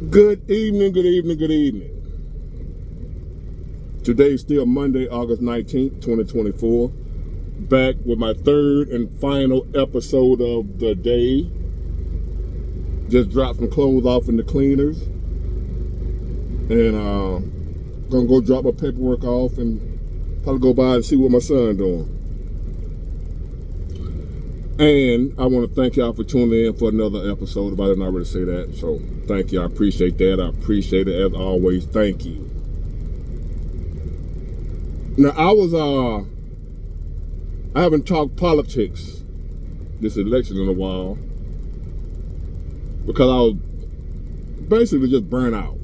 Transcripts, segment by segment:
Good evening, good evening, good evening. Today's still Monday, August 19th, 2024. Back with my third and final episode of the day. Just dropped some clothes off in the cleaners. And gonna go drop my paperwork off and probably go by and see what my son doing. And I want to thank y'all for tuning in for another episode, if I didn't already say that. So thank you, I appreciate that. I appreciate it as always. Thank you. Now I haven't talked politics this election in a while because I was basically just burnt out.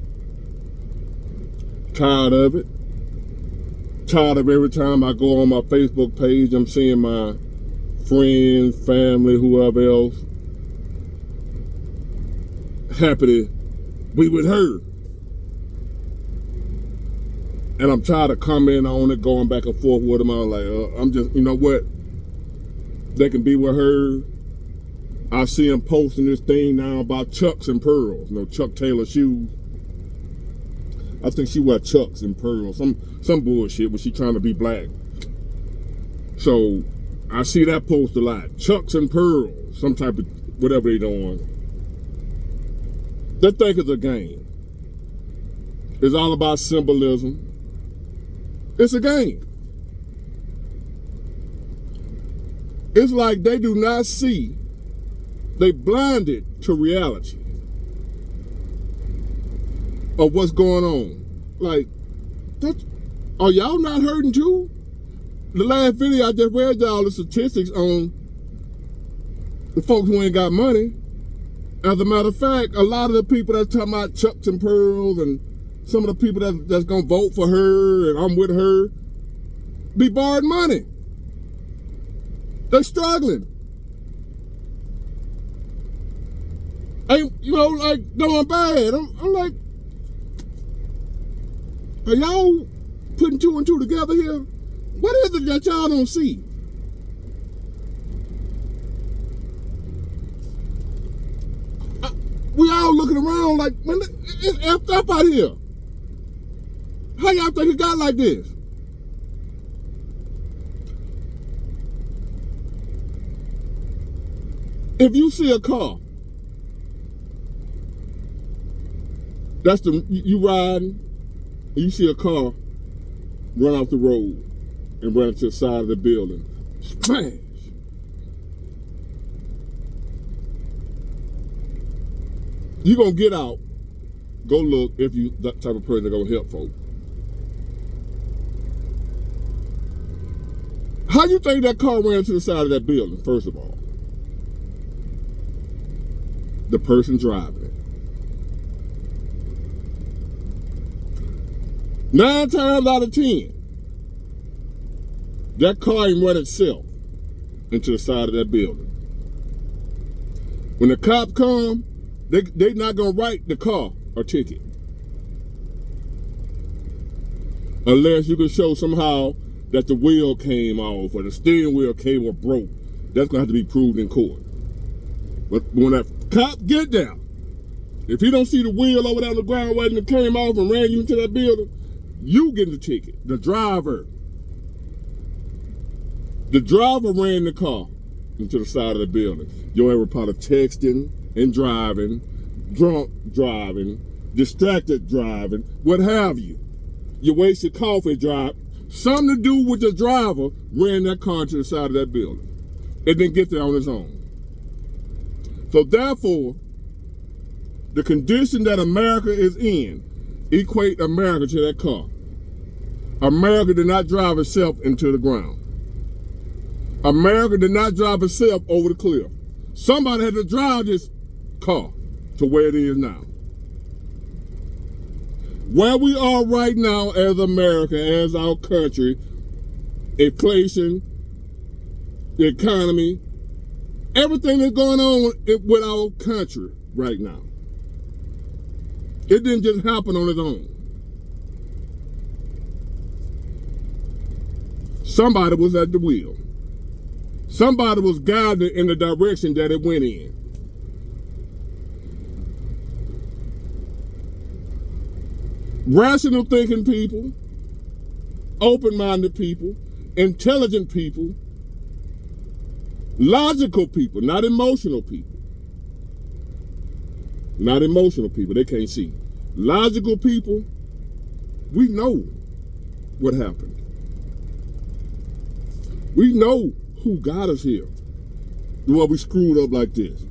Tired of it. Tired of every time I go on my Facebook page, I'm seeing my friends, family, whoever else happy to be with her. And I'm tired of commenting on it, going back and forth with them. I'm like, I'm just, you know what? They can be with her. I see them posting this thing now about Chucks and pearls. You know, Chuck Taylor shoes. I think she wear Chucks and pearls. Some bullshit, but she trying to be black. So I see that post a lot. Chucks and pearls. Some type of whatever they doing. They think it's a game. It's all about symbolism. It's a game. It's like they do not see. They blinded to reality of what's going on. Like, are y'all not hurting too? The last video I just read y'all the statistics on the folks who ain't got money. As a matter of fact, a lot of the people that's talking about Chucks and pearls and some of the people that's gonna vote for her and I'm with her be borrowed money. They're struggling. Ain't, you know, like going bad. I'm like, are y'all putting two and two together here? What is it that y'all don't see? We all looking around like, man, it's effed up out here. How y'all think it got like this? If you see a car, you riding, and you see a car run off the road and run into the side of the building. Smash! You gonna get out, go look if you that type of person that gonna help folks. How you think that car ran to the side of that building, first of all? The person driving it. 9 times out of 10, that car ain't run itself into the side of that building. When the cops come, they not gonna write the car a ticket. Unless you can show somehow that the wheel came off or the steering wheel came or broke. That's gonna have to be proved in court. But when that cop get there, if he don't see the wheel over there on the ground waiting it came off and ran you into that building, you get the ticket. The driver ran the car into the side of the building. You ever part of texting and driving, drunk driving, distracted driving, what have you. You wasted coffee drive. Something to do with the driver ran that car to the side of that building. It didn't get there on its own. So therefore, the condition that America is in equate America to that car. America did not drive itself into the ground. America did not drive itself over the cliff. Somebody had to drive this car to where it is now. Where we are right now as America, as our country, inflation, the economy, everything that's going on with our country right now. It didn't just happen on its own. Somebody was at the wheel. Somebody was guided in the direction that it went in. rational thinking people, open-minded people, intelligent people, logical people, not emotional people. Not emotional people, they can't see. Logical people, we know what happened. We know who got us here. Well, we screwed up like this.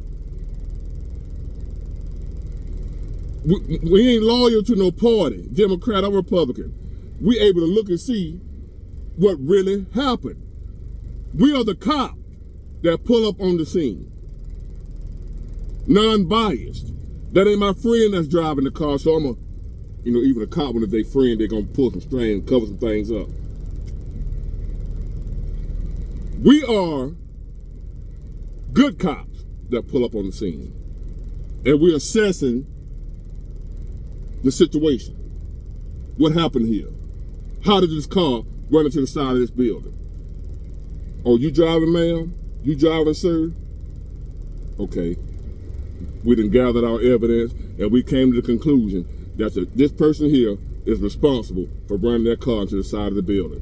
We ain't loyal to no party, Democrat or Republican. We able to look and see what really happened. We are the cop that pull up on the scene. Non-biased. That ain't my friend that's driving the car, so I'm even a cop, when it's their friend, they're gonna pull some string and cover some things up. We are good cops that pull up on the scene. And we're assessing the situation. What happened here? How did this car run into the side of this building? Oh, you driving, ma'am? You driving, sir? Okay. We done gathered our evidence, and we came to the conclusion that this person here is responsible for running their car into the side of the building.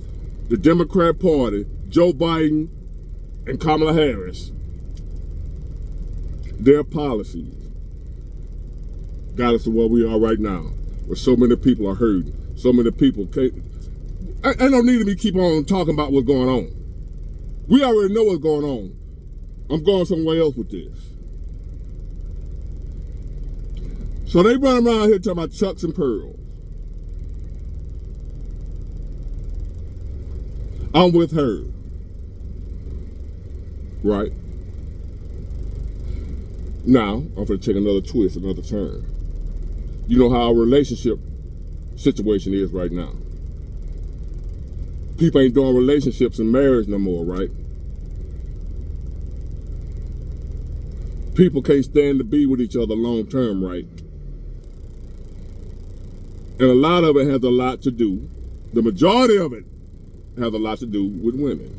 The Democrat Party, Joe Biden and Kamala Harris, their policies got us to where we are right now, where so many people are hurting. So many people can't. I don't need to be keep on talking about what's going on. We already know what's going on. I'm going somewhere else with this. So they run around here talking about chucks and pearls. I'm with her. Right? Now, I'm going to take another twist, another turn. You know how our relationship situation is right now. People ain't doing relationships and marriage no more, right? People can't stand to be with each other long term, right? And a lot of it has a lot to do, the majority of it has a lot to do with women.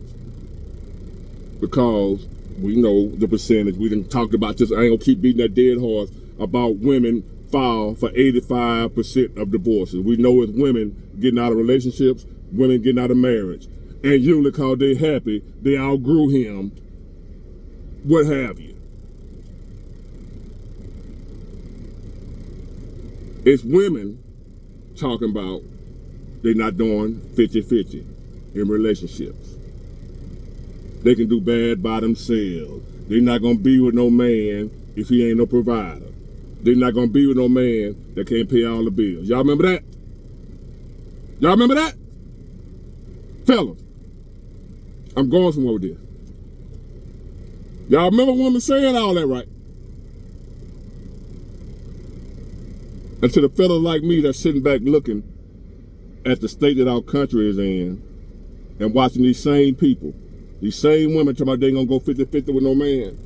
Because we know the percentage. We done talked about this. I ain't gonna keep beating that dead horse about women file for 85% of divorces. We know it's women getting out of relationships, women getting out of marriage. And usually because they happy, they outgrew him, what have you. It's women talking about they're not doing 50-50 in relationships. They can do bad by themselves. They're not gonna be with no man if he ain't no provider. They're not gonna be with no man that can't pay all the bills. Y'all remember that? Y'all remember that? Fellas, I'm going somewhere with this. Y'all remember women saying all that, right? And to the fellas like me that's sitting back looking at the state that our country is in and watching these same people, these same women talking about they ain't gonna go 50-50 with no man.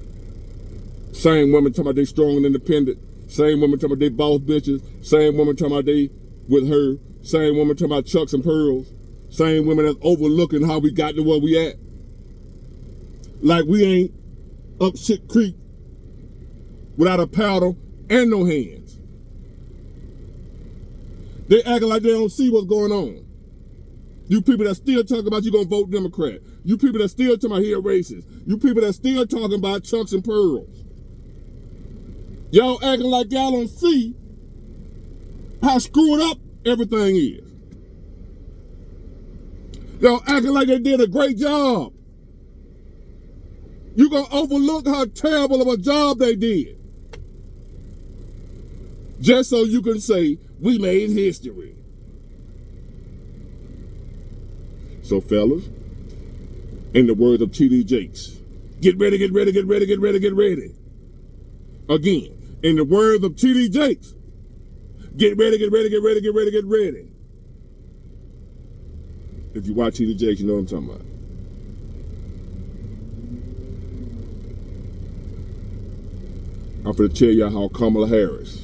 Same women talking about they strong and independent. Same women talking about they boss bitches. Same women talking about they with her. Same women talking about chucks and pearls. Same women that's overlooking how we got to where we at. Like we ain't up shit creek without a paddle and no hands. They acting like they don't see what's going on. You people that still talking about you gonna vote Democrat. You people that still talking about here racist. You people that still talking about chucks and pearls. Y'all acting like y'all don't see how screwed up everything is. Y'all acting like they did a great job. You gonna overlook how terrible of a job they did. Just so you can say, we made history. So fellas, in the words of T.D. Jakes, get ready, get ready, get ready, get ready, get ready. Again, in the words of T.D. Jakes, get ready, get ready, get ready, get ready, get ready. If you watch T.D. Jakes, you know what I'm talking about. I'm going to tell y'all how Kamala Harris,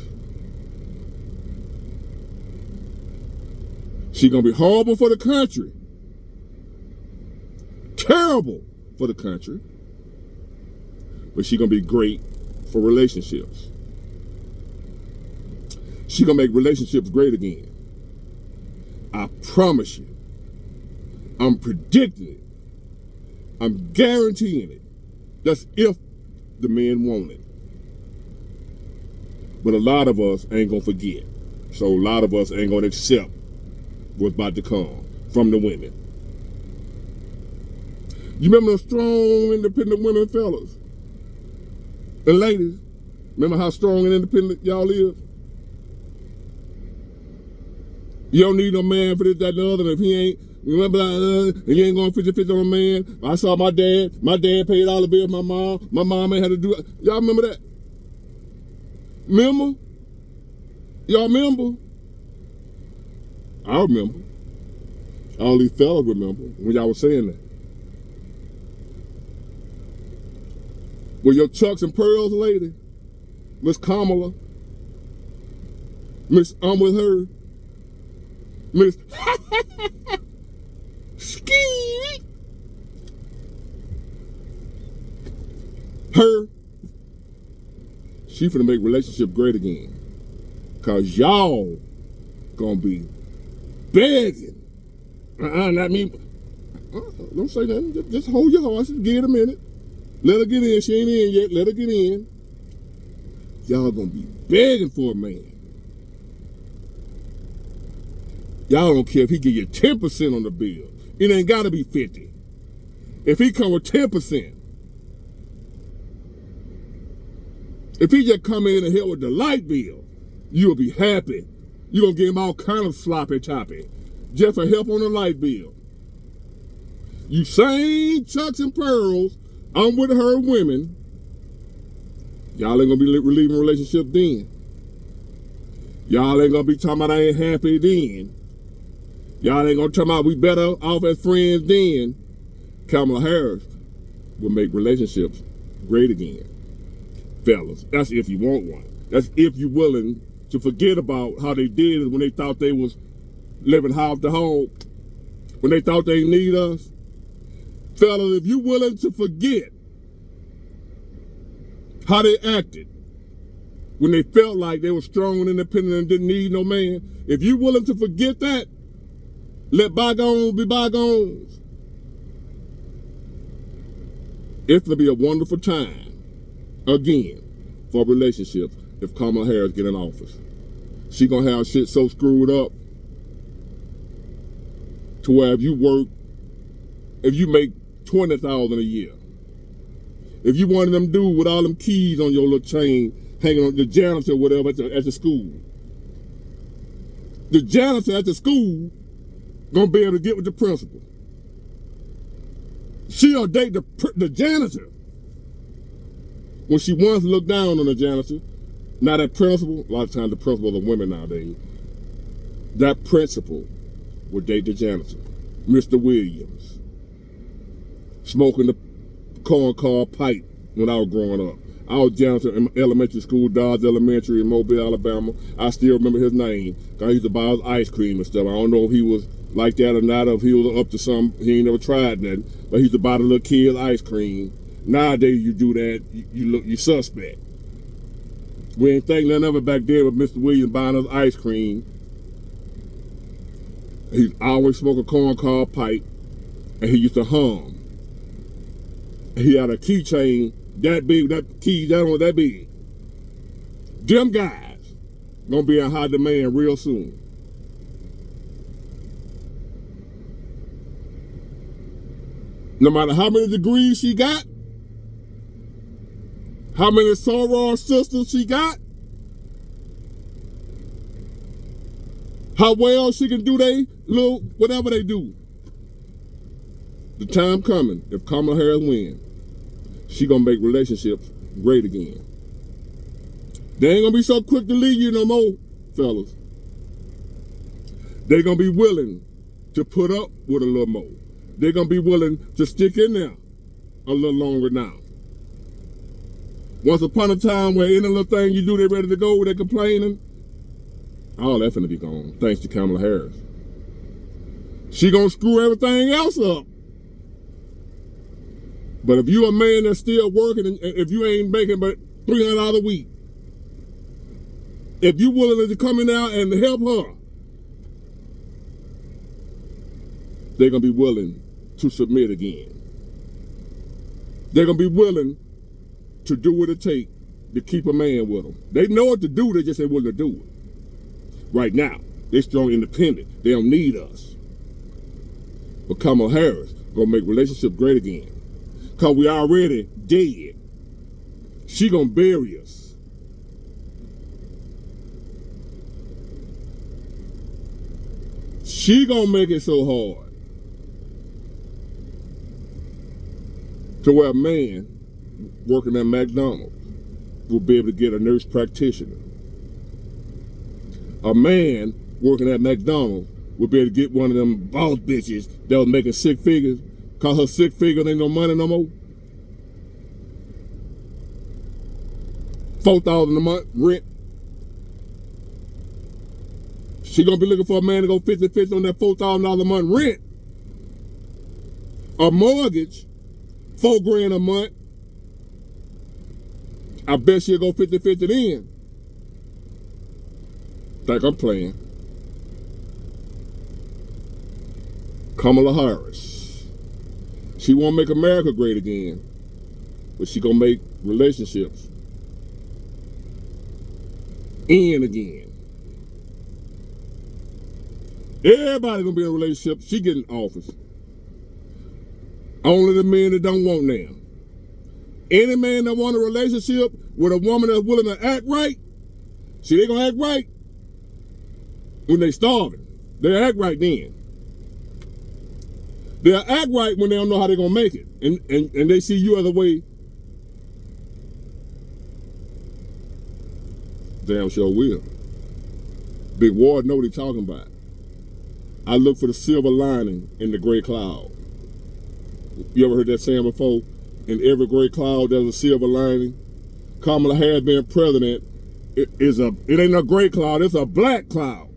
she's going to be horrible for the country. Terrible for the country. But she's going to be great for relationships. She's going to make relationships great again. promise you. I'm predicting it. I'm guaranteeing it. That's if the men want it. But a lot of us ain't gonna forget. So a lot of us ain't gonna accept what's about to come from the women. You remember the strong, independent women, fellas? And ladies, remember how strong and independent y'all is? You don't need no man for this, that, and the other. If he ain't, remember, and you ain't going 50-50 on a man. I saw my dad paid all the bills. My mom ain't had to do it. Y'all remember that? Remember? Y'all remember? I remember. All these fellas remember when y'all was saying that. Well, your Chucks and Pearls lady, Miss Kimaula, Miss I'm with her, Miss Ski, her, she finna make relationship great again. Cause y'all gonna be begging. Not me. Don't say nothing. Just hold your horses. Give it a minute. Let her get in. She ain't in yet. Let her get in. Y'all gonna be begging for a man. Y'all don't care if he give you 10% on the bill. It ain't gotta be 50. If he come with 10%, if he just come in and help with the light bill, you'll be happy. You gonna give him all kind of sloppy toppy just for help on the light bill. You same Chucks and Pearls, I'm with her women. Y'all ain't gonna be relieving relationship then. Y'all ain't gonna be talking about I ain't happy then. Y'all ain't gonna talk about we better off as friends then. Kamala Harris will make relationships great again. Fellas, that's if you want one. That's if you're willing to forget about how they did it when they thought they was living half the home, when they thought they need us. Fellas, if you're willing to forget how they acted when they felt like they were strong and independent and didn't need no man, if you're willing to forget that, let bygones be bygones. It's gonna be a wonderful time again for relationships if Kamala Harris get in office. She gonna have shit so screwed up to where if you make $20,000 a year, if you one of them dudes with all them keys on your little chain hanging on the janitor or whatever at the school, the janitor at the school gonna be able to get with the principal. She'll date the janitor when she once looked down on the janitor. Now that principal, a lot of times the principals are women nowadays, that principal would date the janitor, Mr. Williams, smoking the corncob pipe when I was growing up. I was janitor in elementary school, Dodge Elementary in Mobile, Alabama. I still remember his name. I used to buy his ice cream and stuff. I don't know if he was like that or not, or if he was up to something. He ain't never tried nothing. But he used to buy the little kids ice cream. Nowadays you do that, you suspect. We ain't think nothing of it back there with Mr. Williams buying us ice cream. He always smoked a corncob pipe, and he used to hum. He had a keychain that big, that key that big. Them guys gonna be in high demand real soon. No matter how many degrees she got, how many soror sisters she got, how well she can do they little whatever they do. The time coming, if Kamala Harris wins, she gonna make relationships great again. They ain't gonna be so quick to leave you no more, fellas. They gonna be willing to put up with a little more. They're gonna be willing to stick in there a little longer now. Once upon a time where any little thing you do, they ready to go, they complaining. All that finna be gone, thanks to Kamala Harris. She gonna screw everything else up. But if you a man that's still working, and if you ain't making but $300 a week, if you willing to come in there and help her, they're going to be willing to submit again. They're going to be willing to do what it takes to keep a man with them. They know what to do, they just ain't willing to do it. Right now, they're strong, independent. They don't need us. But Kamala Harris going to make relationships great again. Because we already dead. She going to bury us. She going to make it so hard to where a man working at McDonald's will be able to get a nurse practitioner. A man working at McDonald's will be able to get one of them boss bitches that was making six figures, cause her six figures ain't no money no more. $4,000 a month rent. She gonna be looking for a man to go 50-50 on that $4,000 a month rent. A mortgage, $4,000 a month. I bet she'll go 50-50 then. Think I'm playing. Kamala Harris. She won't make America great again, but she gonna make relationships end again. Everybody gonna be in a relationship. She get in office. Only the men that don't want now. Any man that want a relationship with a woman that's willing to act right, see, they gonna act right when they starving. They'll act right then. They'll act right when they don't know how they're gonna make it. And they see you as a way. Damn sure will. Big Ward know what he's talking about. I look for the silver lining in the gray cloud. You ever heard that saying before? In every gray cloud, there's a silver lining. Kamala Harris being president, it ain't a gray cloud, it's a black cloud.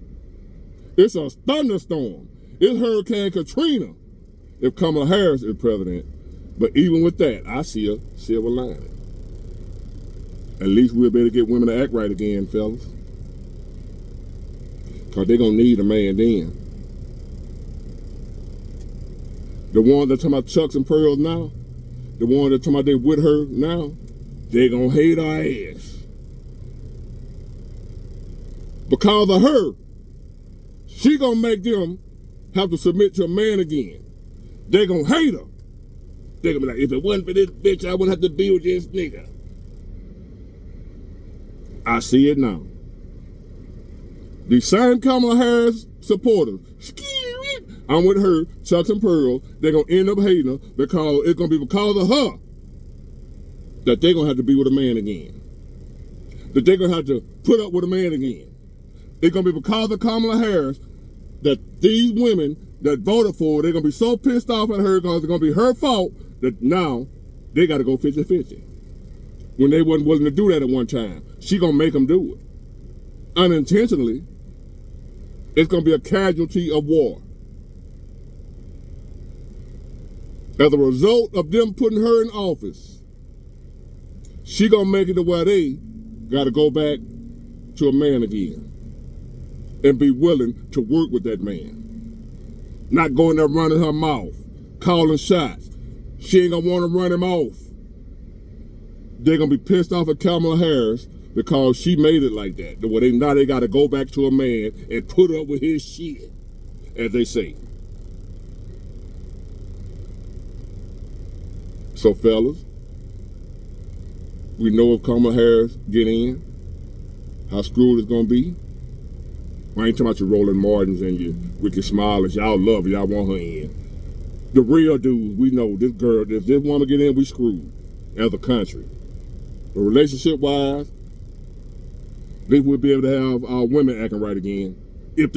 It's a thunderstorm. It's Hurricane Katrina if Kamala Harris is president. But even with that, I see a silver lining. At least we'll be able to get women to act right again, fellas. Because they're going to need a man then. The ones that talking about chucks and pearls now, the ones that talking about they with her now, they gonna hate our ass. Because of her, she gonna make them have to submit to a man again. They gonna hate her. They gonna be like, if it wasn't for this bitch, I wouldn't have to be with this nigga. I see it now. The same Kamala Harris supporters, I'm with her, chucks and pearls, they're going to end up hating her because it's going to be because of her that they're going to have to be with a man again. That they're going to have to put up with a man again. It's going to be because of Kamala Harris that these women that voted for her, they're going to be so pissed off at her because it's going to be her fault that now they got to go 50-50. When they wasn't willing to do that at one time. She going to make them do it. Unintentionally, it's going to be a casualty of war. As a result of them putting her in office, she gonna make it to where they gotta go back to a man again and be willing to work with that man. Not going there running her mouth, calling shots. She ain't gonna wanna run him off. They're gonna be pissed off at Kamala Harris because she made it like that. Now they gotta go back to a man and put up with his shit, as they say. So fellas, we know if Kamala Harris get in, how screwed it's gonna be. I ain't talking about your Roland Martins and your Ricky Smilers. Y'all love her, y'all want her in. The real dudes, we know this girl, if this woman get in, we screwed as a country. But relationship wise, they will be able to have our women acting right again. But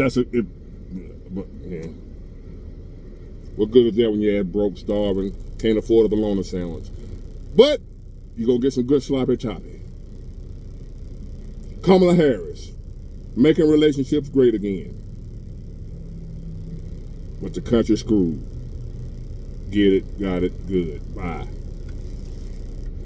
yeah. What good is that when you're broke, starving, can't afford a bologna sandwich? But you're going to get some good sloppy toppy. Kamala Harris, making relationships great again. But the country's screwed. Get it, got it, good, bye.